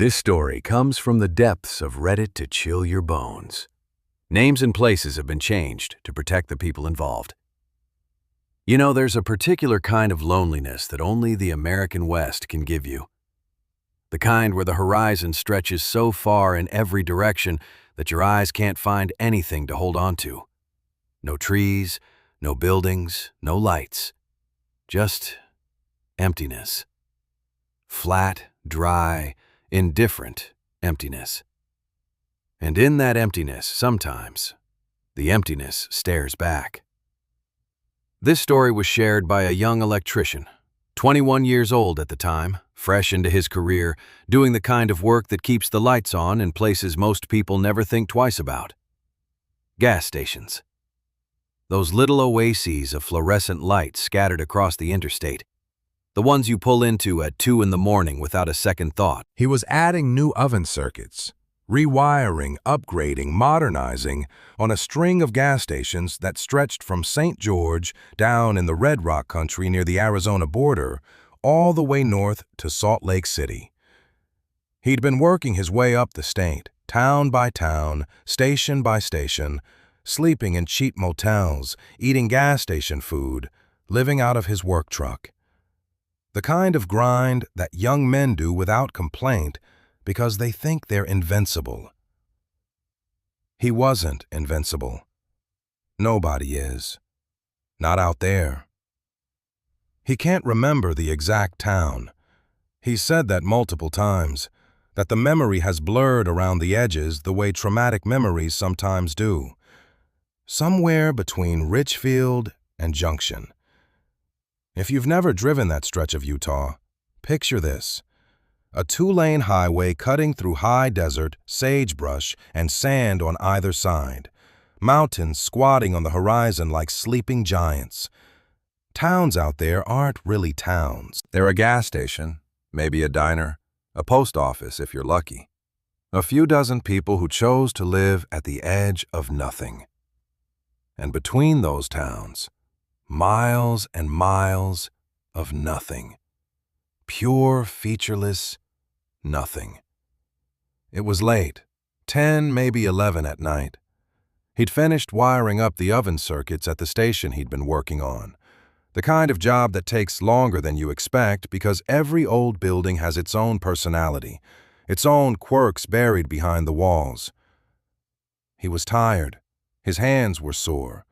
This story comes from the depths of Reddit to chill your bones. Names and places have been changed to protect the people involved. You know, there's a particular kind of loneliness that only the American West can give you. The kind where the horizon stretches so far in every direction that your eyes can't find anything to hold on to. No trees, no buildings, no lights. Just emptiness. Flat, dry, indifferent emptiness. And in that emptiness, sometimes, the emptiness stares back. This story was shared by a young electrician, 21 years old at the time, fresh into his career, doing the kind of work that keeps the lights on in places most people never think twice about. Gas stations. Those little oases of fluorescent light scattered across the interstate. The ones you pull into at 2 in the morning without a second thought. He was adding new oven circuits, rewiring, upgrading, modernizing on a string of gas stations that stretched from St. George down in the Red Rock country near the Arizona border all the way north to Salt Lake City. He'd been working his way up the state, town by town, station by station, sleeping in cheap motels, eating gas station food, living out of his work truck. The kind of grind that young men do without complaint because they think they're invincible. He wasn't invincible. Nobody is. Not out there. He can't remember the exact town. He said that multiple times, that the memory has blurred around the edges the way traumatic memories sometimes do. Somewhere between Richfield and Junction. If you've never driven that stretch of Utah, picture this. A 2-lane highway cutting through high desert, sagebrush, and sand on either side. Mountains squatting on the horizon like sleeping giants. Towns out there aren't really towns. They're a gas station, maybe a diner, a post office if you're lucky. A few dozen people who chose to live at the edge of nothing. And between those towns, miles and miles of nothing. Pure, featureless nothing. It was late, 10, maybe 11 at night. He'd finished wiring up the oven circuits at the station he'd been working on. The kind of job that takes longer than you expect because every old building has its own personality, its own quirks buried behind the walls. He was tired. His hands were sore.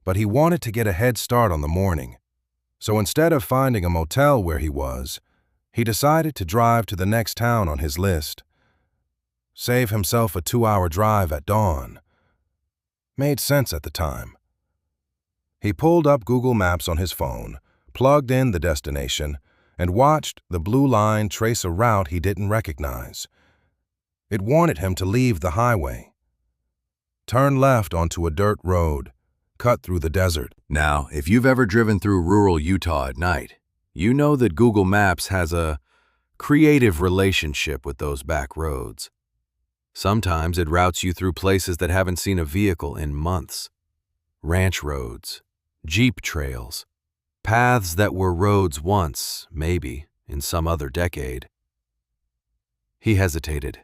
But he wanted to get a head start on the morning. So instead of finding a motel where he was, he decided to drive to the next town on his list. Save himself a 2-hour drive at dawn. Made sense at the time. He pulled up Google Maps on his phone, plugged in the destination, and watched the blue line trace a route he didn't recognize. It wanted him to leave the highway. Turn left onto a dirt road, cut through the desert. Now, if you've ever driven through rural Utah at night, you know that Google Maps has a creative relationship with those back roads. Sometimes it routes you through places that haven't seen a vehicle in months. Ranch roads, Jeep trails, paths that were roads once, maybe, in some other decade. He hesitated.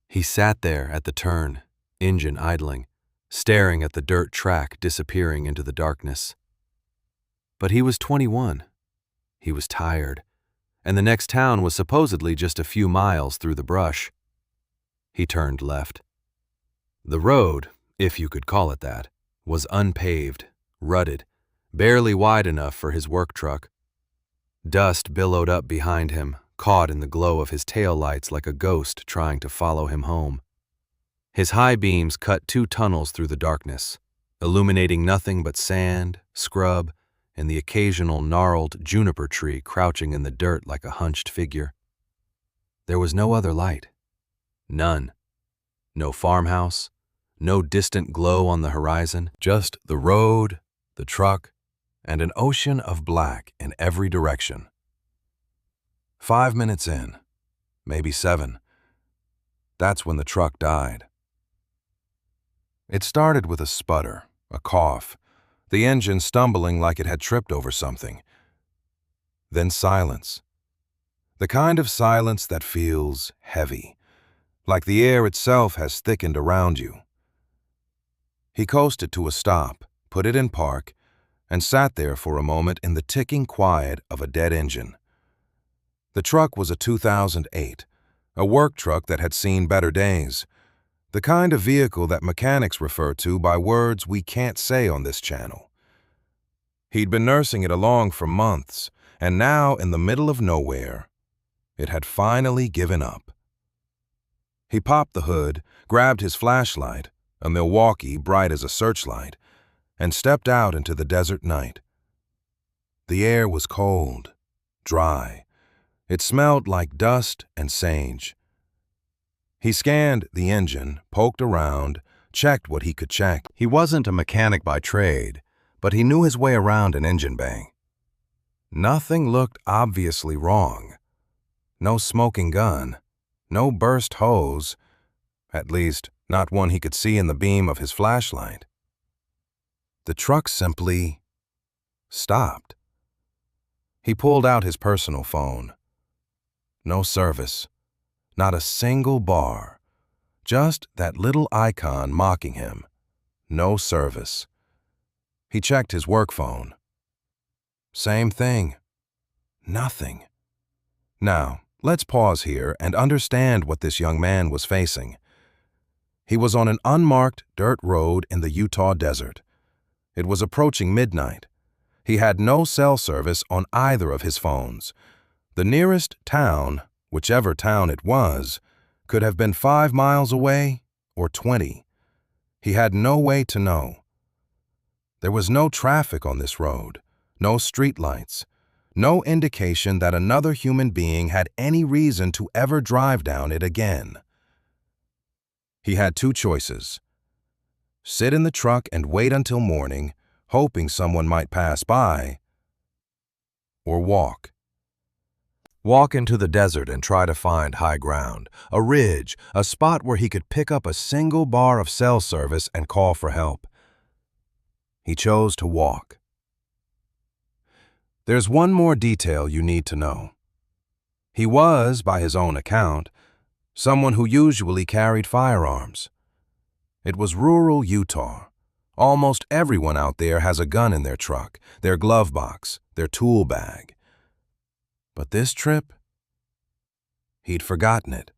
He sat there at the turn, engine idling, staring at the dirt track disappearing into the darkness. But he was 21. He was tired, and the next town was supposedly just a few miles through the brush. He turned left. The road, if you could call it that, was unpaved, rutted, barely wide enough for his work truck. Dust billowed up behind him, caught in the glow of his taillights like a ghost trying to follow him home. His high beams cut 2 tunnels through the darkness, illuminating nothing but sand, scrub, and the occasional gnarled juniper tree crouching in the dirt like a hunched figure. There was no other light. None. No farmhouse, no distant glow on the horizon, just the road, the truck, and an ocean of black in every direction. 5 minutes in, maybe 7. That's when the truck died. It started with a sputter, a cough, the engine stumbling like it had tripped over something. Then silence. The kind of silence that feels heavy, like the air itself has thickened around you. He coasted to a stop, put it in park, and sat there for a moment in the ticking quiet of a dead engine. The truck was a 2008, a work truck that had seen better days, the kind of vehicle that mechanics refer to by words we can't say on this channel. He'd been nursing it along for months, and now, in the middle of nowhere, it had finally given up. He popped the hood, grabbed his flashlight, a Milwaukee bright as a searchlight, and stepped out into the desert night. The air was cold, dry. It smelled like dust and sage. He scanned the engine, poked around, checked what he could check. He wasn't a mechanic by trade, but he knew his way around an engine bay. Nothing looked obviously wrong. No smoking gun, no burst hose, at least not one he could see in the beam of his flashlight. The truck simply stopped. He pulled out his personal phone. No service, not a single bar, just that little icon mocking him. No service. He checked his work phone. Same thing. Nothing. Now, let's pause here and understand what this young man was facing. He was on an unmarked dirt road in the Utah desert. It was approaching midnight. He had no cell service on either of his phones. The nearest town, whichever town it was, could have been 5 miles away or 20. He had no way to know. There was no traffic on this road, no streetlights, no indication that another human being had any reason to ever drive down it again. He had 2 choices: sit in the truck and wait until morning, hoping someone might pass by, or walk. Walk into the desert and try to find high ground, a ridge, a spot where he could pick up a single bar of cell service and call for help. He chose to walk. There's one more detail you need to know. He was, by his own account, someone who usually carried firearms. It was rural Utah. Almost everyone out there has a gun in their truck, their glove box, their tool bag. But this trip, he'd forgotten it,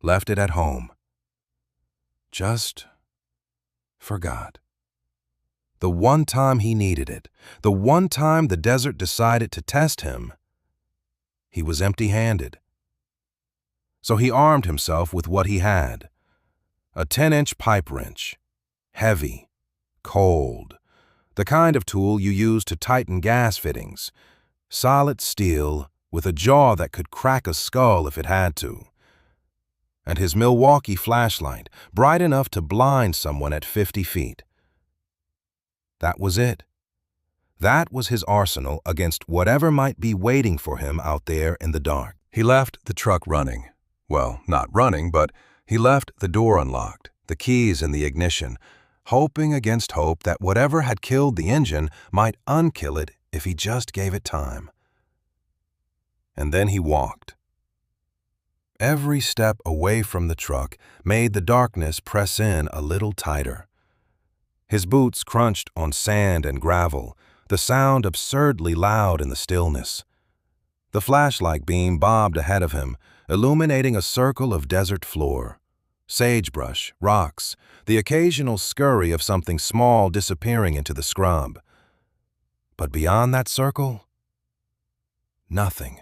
left it at home. Just forgot. The one time he needed it, the one time the desert decided to test him, he was empty-handed. So he armed himself with what he had: a 10-inch pipe wrench, heavy, cold, the kind of tool you use to tighten gas fittings, solid steel with a jaw that could crack a skull if it had to, and his Milwaukee flashlight, bright enough to blind someone at 50 feet. That was it. That was his arsenal against whatever might be waiting for him out there in the dark. He left the truck running. Well, not running, but he left the door unlocked, the keys in the ignition, hoping against hope that whatever had killed the engine might unkill it if he just gave it time. And then he walked. Every step away from the truck made the darkness press in a little tighter. His boots crunched on sand and gravel, the sound absurdly loud in the stillness. The flashlight beam bobbed ahead of him, illuminating a circle of desert floor. Sagebrush, rocks, the occasional scurry of something small disappearing into the scrub. But beyond that circle, nothing.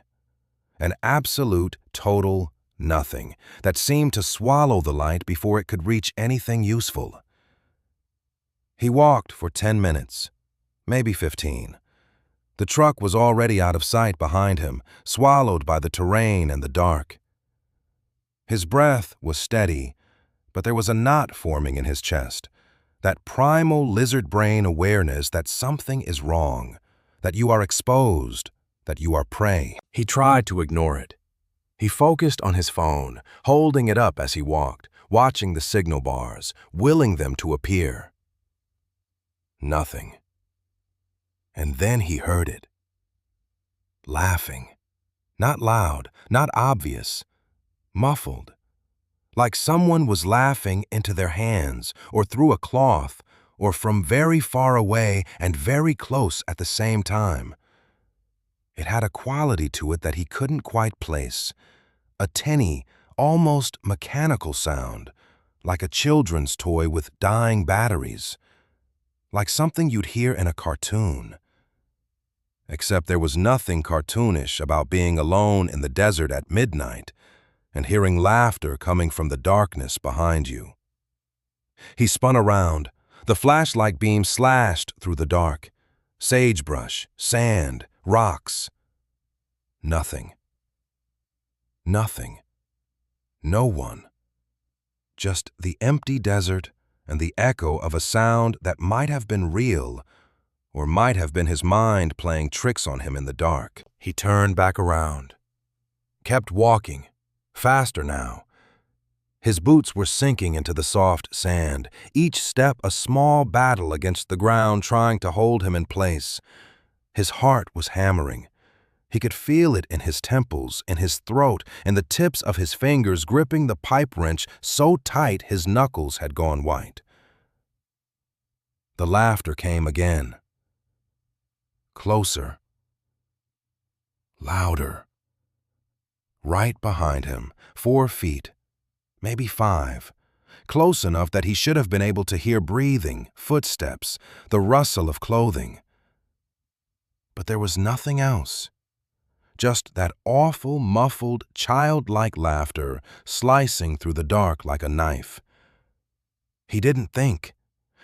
An absolute, total nothing that seemed to swallow the light before it could reach anything useful. He walked for 10 minutes, maybe 15. The truck was already out of sight behind him, swallowed by the terrain and the dark. His breath was steady, but there was a knot forming in his chest, that primal lizard brain awareness that something is wrong, that you are exposed, that you are prey. He tried to ignore it. He focused on his phone, holding it up as he walked, watching the signal bars, willing them to appear. Nothing. And then he heard it. Laughing. Not loud, not obvious, muffled. Like someone was laughing into their hands, or through a cloth, or from very far away and very close at the same time. It had a quality to it that he couldn't quite place, a tinny, almost mechanical sound, like a children's toy with dying batteries, like something you'd hear in a cartoon. Except there was nothing cartoonish about being alone in the desert at midnight and hearing laughter coming from the darkness behind you. He spun around. The flashlight beam slashed through the dark. Sagebrush, sand, rocks. Nothing. Nothing. No one. Just the empty desert and the echo of a sound that might have been real or might have been his mind playing tricks on him in the dark. He turned back around, kept walking, faster now. His boots were sinking into the soft sand, each step a small battle against the ground trying to hold him in place. His heart was hammering. He could feel it in his temples, in his throat, in the tips of his fingers gripping the pipe wrench so tight his knuckles had gone white. The laughter came again. Closer. Louder. Right behind him, 4 feet, maybe 5, close enough that he should have been able to hear breathing, footsteps, the rustle of clothing. But there was nothing else. Just that awful, muffled, childlike laughter slicing through the dark like a knife. He didn't think.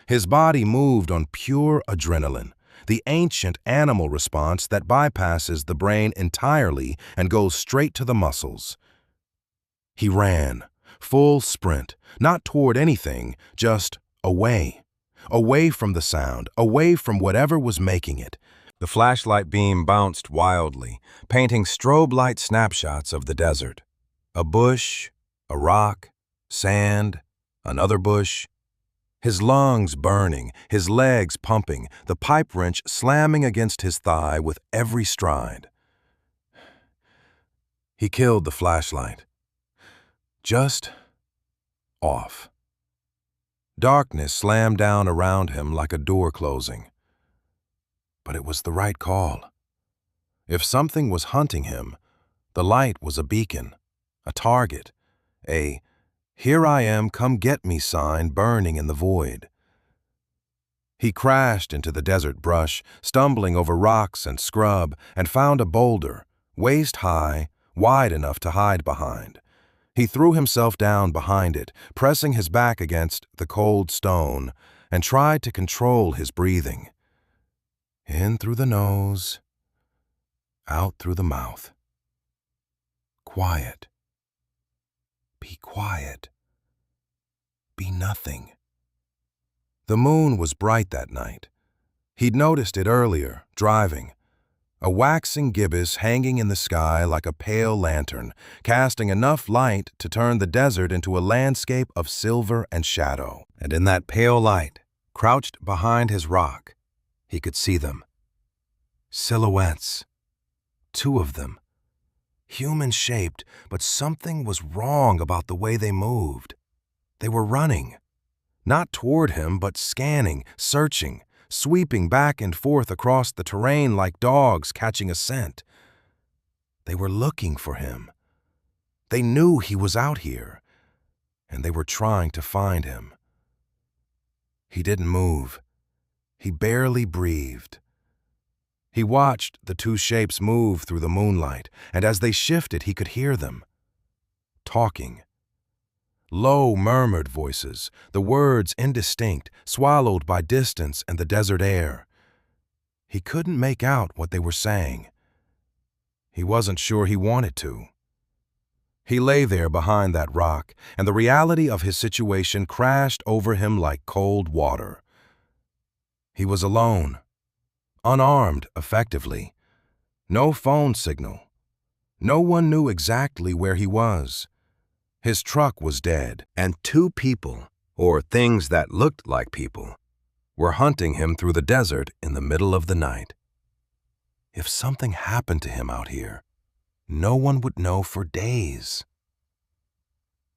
His body moved on pure adrenaline, the ancient animal response that bypasses the brain entirely and goes straight to the muscles. He ran, full sprint, not toward anything, just away. Away from the sound, away from whatever was making it. The flashlight beam bounced wildly, painting strobe light snapshots of the desert. A bush, a rock, sand, another bush. His lungs burning, his legs pumping, the pipe wrench slamming against his thigh with every stride. He killed the flashlight. Just off. Darkness slammed down around him like a door closing. But it was the right call. If something was hunting him, the light was a beacon, a target, a "Here I am, come get me" sign burning in the void. He crashed into the desert brush, stumbling over rocks and scrub, and found a boulder, waist high, wide enough to hide behind. He threw himself down behind it, pressing his back against the cold stone, and tried to control his breathing. In through the nose, out through the mouth. Quiet. Be quiet. Be nothing. The moon was bright that night. He'd noticed it earlier, driving. A waxing gibbous hanging in the sky like a pale lantern, casting enough light to turn the desert into a landscape of silver and shadow. And in that pale light, crouched behind his rock, he could see them. Silhouettes. 2 of them. Human-shaped, but something was wrong about the way they moved. They were running. Not toward him, but scanning, searching, sweeping back and forth across the terrain like dogs catching a scent. They were looking for him. They knew he was out here, and they were trying to find him. He didn't move. He barely breathed. He watched the 2 shapes move through the moonlight, and as they shifted, he could hear them. Talking. Low, murmured voices, the words indistinct, swallowed by distance and the desert air. He couldn't make out what they were saying. He wasn't sure he wanted to. He lay there behind that rock, and the reality of his situation crashed over him like cold water. He was alone. Unarmed, effectively. No phone signal. No one knew exactly where he was. His truck was dead, and 2 people, or things that looked like people, were hunting him through the desert in the middle of the night. If something happened to him out here, no one would know for days.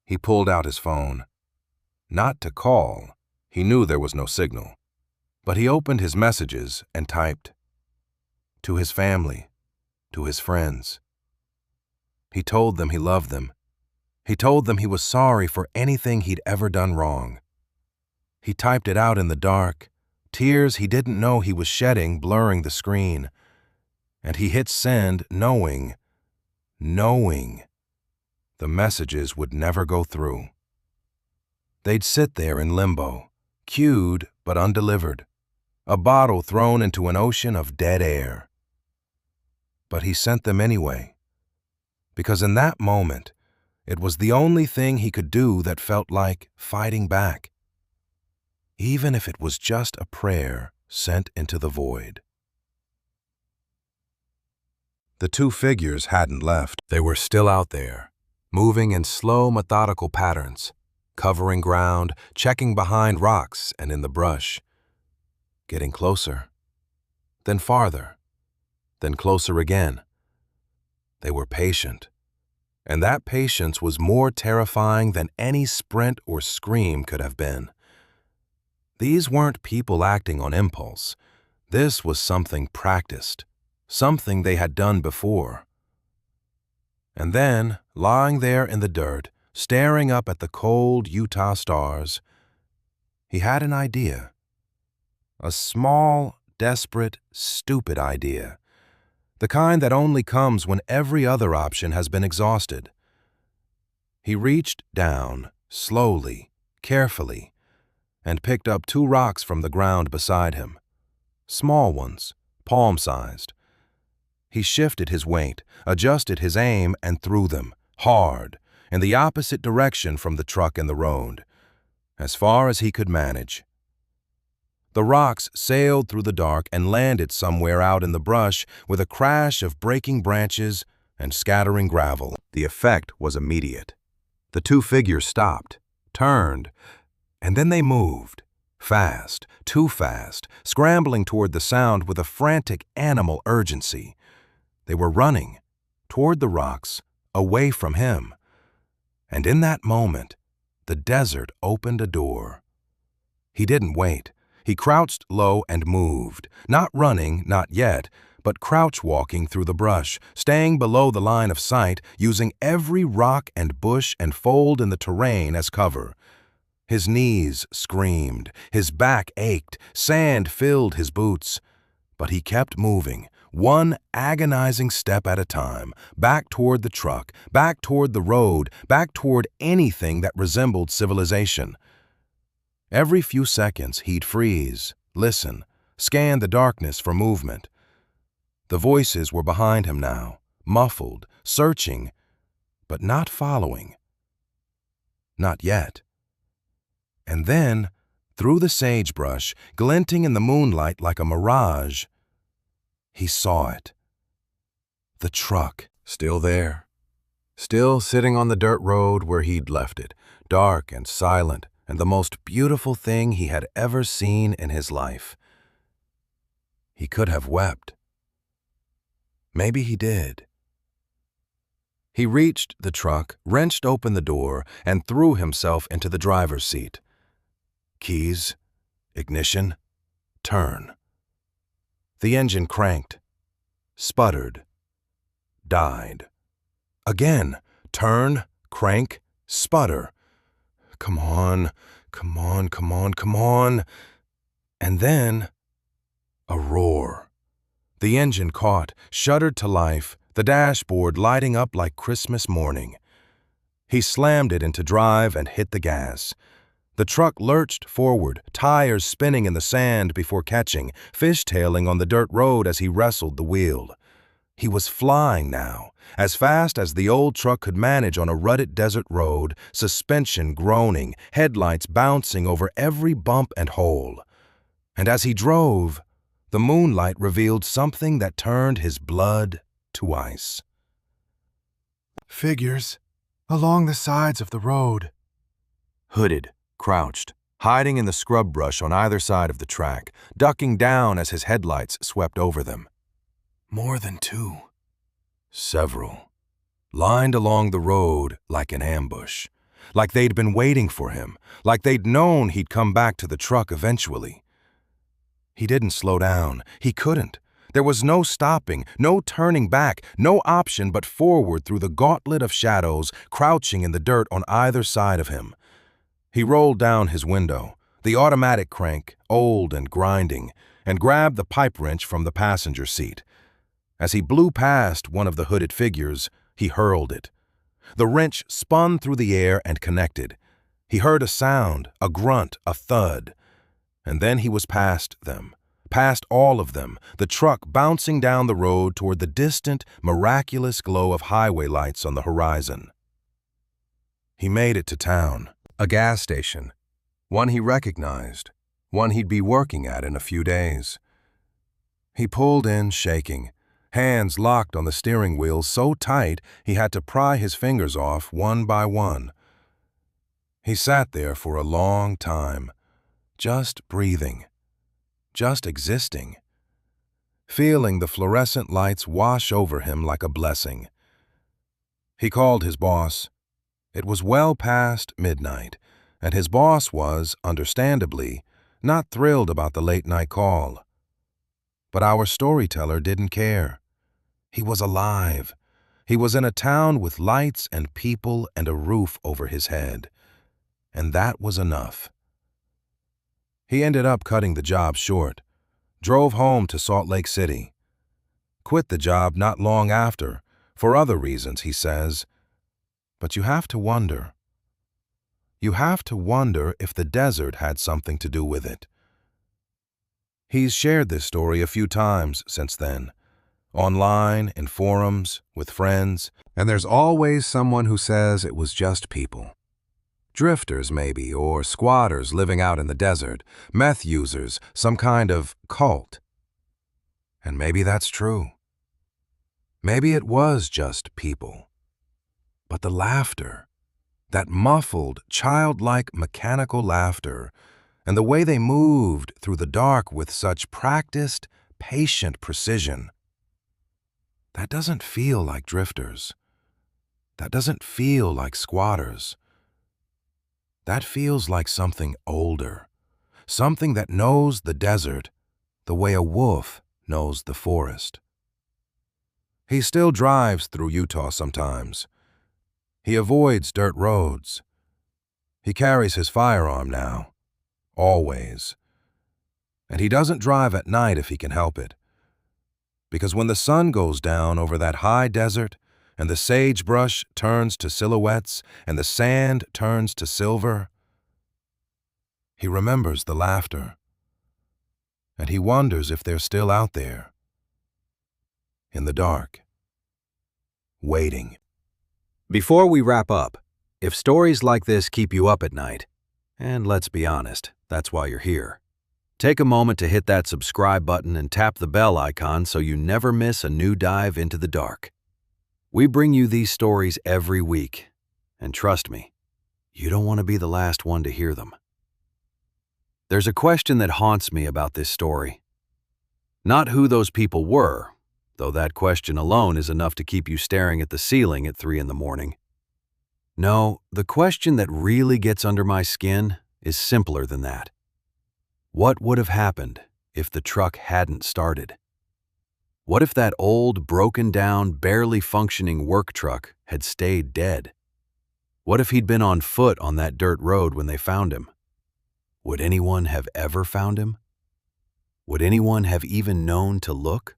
He pulled out his phone. Not to call, he knew there was no signal, but he opened his messages and typed. To his family, to his friends. He told them he loved them. He told them he was sorry for anything he'd ever done wrong. He typed it out in the dark, tears he didn't know he was shedding blurring the screen. And he hit send knowing the messages would never go through. They'd sit there in limbo, queued but undelivered, a bottle thrown into an ocean of dead air. But he sent them anyway, because in that moment, it was the only thing he could do that felt like fighting back, even if it was just a prayer sent into the void. The two figures hadn't left. They were still out there, moving in slow, methodical patterns, covering ground, checking behind rocks and in the brush, getting closer, then farther, then closer again. They were patient, and that patience was more terrifying than any sprint or scream could have been. These weren't people acting on impulse. This was something practiced, something they had done before. And then, lying there in the dirt, staring up at the cold Utah stars, he had an idea. A small, desperate, stupid idea. The kind that only comes when every other option has been exhausted. He reached down, slowly, carefully, and picked up 2 rocks from the ground beside him. Small ones, palm-sized. He shifted his weight, adjusted his aim, and threw them, hard, in the opposite direction from the truck and the road, as far as he could manage. The rocks sailed through the dark and landed somewhere out in the brush with a crash of breaking branches and scattering gravel. The effect was immediate. The two figures stopped, turned, and then they moved, fast, too fast, scrambling toward the sound with a frantic animal urgency. They were running, toward the rocks, away from him. And in that moment, the desert opened a door. He didn't wait. He crouched low and moved, not running, not yet, but crouch-walking through the brush, staying below the line of sight, using every rock and bush and fold in the terrain as cover. His knees screamed, his back ached, sand filled his boots. But he kept moving, one agonizing step at a time, back toward the truck, back toward the road, back toward anything that resembled civilization. Every few seconds, he'd freeze, listen, scan the darkness for movement. The voices were behind him now, muffled, searching, but not following. Not yet. And then, through the sagebrush, glinting in the moonlight like a mirage, he saw it. The truck, still there, still sitting on the dirt road where he'd left it, dark and silent, and the most beautiful thing he had ever seen in his life. He could have wept. Maybe he did. He reached the truck, wrenched open the door, and threw himself into the driver's seat. Keys, ignition, turn. The engine cranked, sputtered, died. Again, turn, crank, sputter. Come on, come on, come on, come on. And then, a roar. The engine caught, shuddered to life, the dashboard lighting up like Christmas morning. He slammed it into drive and hit the gas. The truck lurched forward, tires spinning in the sand before catching, fishtailing on the dirt road as he wrestled the wheel. He was flying now, as fast as the old truck could manage on a rutted desert road, suspension groaning, headlights bouncing over every bump and hole. And as he drove, the moonlight revealed something that turned his blood to ice. Figures along the sides of the road. Hooded, crouched, hiding in the scrub brush on either side of the track, ducking down as his headlights swept over them. More than 2. Several. lined along the road like an ambush, like they'd been waiting for him, like they'd known he'd come back to the truck eventually. He didn't slow down. He couldn't. There was no stopping, no turning back, no option but forward through the gauntlet of shadows crouching in the dirt on either side of him. He rolled down his window, the automatic crank, old and grinding, and grabbed the pipe wrench from the passenger seat. As he blew past one of the hooded figures, he hurled it. The wrench spun through the air and connected. He heard a sound, a grunt, a thud. And then he was past them, past all of them, the truck bouncing down the road toward the distant, miraculous glow of highway lights on the horizon. He made it to town, a gas station, one he recognized, one he'd be working at in a few days. He pulled in, shaking, hands locked on the steering wheel so tight he had to pry his fingers off one by one. He sat there for a long time, just breathing, just existing, feeling the fluorescent lights wash over him like a blessing. He called his boss. It was well past midnight, and his boss was, understandably, not thrilled about the late-night call. But our storyteller didn't care. He was alive. He was in a town with lights and people and a roof over his head. And that was enough. He ended up cutting the job short, drove home to Salt Lake City. Quit the job not long after, for other reasons, he says. But you have to wonder. You have to wonder if the desert had something to do with it. He's shared this story a few times since then, online, in forums, with friends, and there's always someone who says it was just people. Drifters, maybe, or squatters living out in the desert, meth users, some kind of cult. And maybe that's true. Maybe it was just people. But the laughter, that muffled, childlike, mechanical laughter, and the way they moved through the dark with such practiced, patient precision, that doesn't feel like drifters. That doesn't feel like squatters. That feels like something older, something that knows the desert the way a wolf knows the forest. He still drives through Utah sometimes. He avoids dirt roads. He carries his firearm now, always. And he doesn't drive at night if he can help it. Because when the sun goes down over that high desert, and the sagebrush turns to silhouettes, and the sand turns to silver, he remembers the laughter, and he wonders if they're still out there, in the dark, waiting. Before we wrap up, if stories like this keep you up at night, and let's be honest, that's why you're here, take a moment to hit that subscribe button and tap the bell icon so you never miss a new dive into the dark. We bring you these stories every week, and trust me, you don't want to be the last one to hear them. There's a question that haunts me about this story. Not who those people were, though that question alone is enough to keep you staring at the ceiling at 3 a.m. No, the question that really gets under my skin is simpler than that. What would have happened if the truck hadn't started? What if that old, broken-down, barely functioning work truck had stayed dead? What if he'd been on foot on that dirt road when they found him? Would anyone have ever found him? Would anyone have even known to look?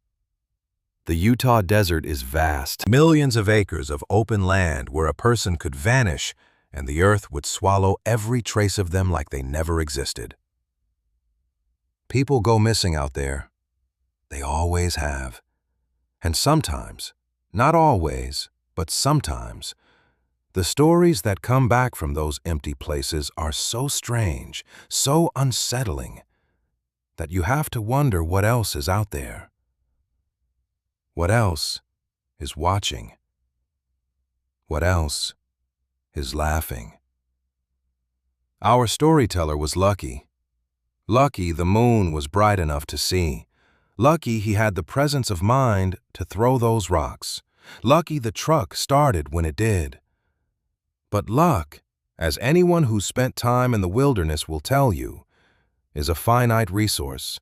The Utah desert is vast. Millions of acres of open land where a person could vanish and the earth would swallow every trace of them like they never existed. People go missing out there. They always have. And sometimes, not always, but sometimes, the stories that come back from those empty places are so strange, so unsettling, that you have to wonder what else is out there. What else is watching? What else is laughing? Our storyteller was lucky. Lucky the moon was bright enough to see. Lucky he had the presence of mind to throw those rocks, Lucky the truck started when it did. But luck, as anyone who's spent time in the wilderness will tell you, is a finite resource.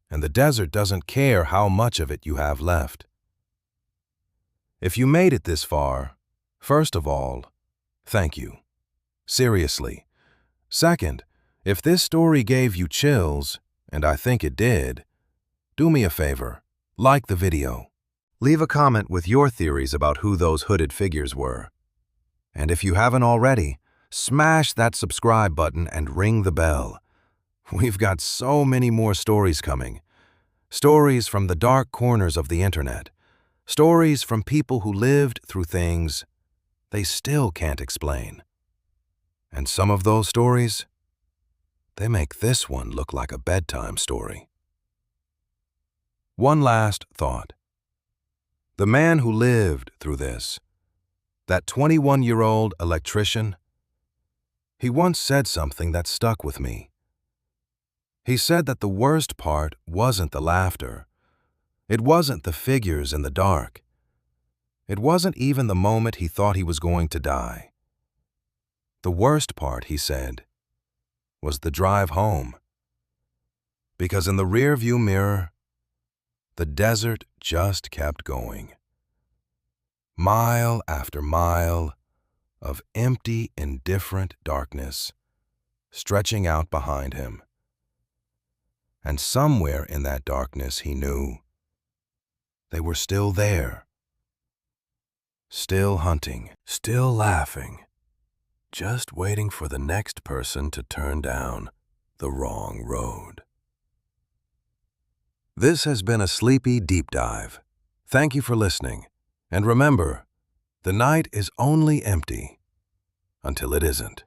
And the desert doesn't care how much of it you have left. If you made it this far, first of all, thank you. Seriously. Second, if this story gave you chills, and I think it did, do me a favor, like the video. Leave a comment with your theories about who those hooded figures were. And if you haven't already, smash that subscribe button and ring the bell. We've got so many more stories coming. Stories from the dark corners of the internet. Stories from people who lived through things they still can't explain. And some of those stories, they make this one look like a bedtime story. One last thought. The man who lived through this, that 21-year-old electrician, he once said something that stuck with me. He said that the worst part wasn't the laughter. It wasn't the figures in the dark. It wasn't even the moment he thought he was going to die. The worst part, he said, was the drive home. Because in the rearview mirror, the desert just kept going. Mile after mile of empty, indifferent darkness stretching out behind him. And somewhere in that darkness, he knew, they were still there. Still hunting, still laughing, just waiting for the next person to turn down the wrong road. This has been a Sleepy Deep Dive. Thank you for listening. And remember, the night is only empty until it isn't.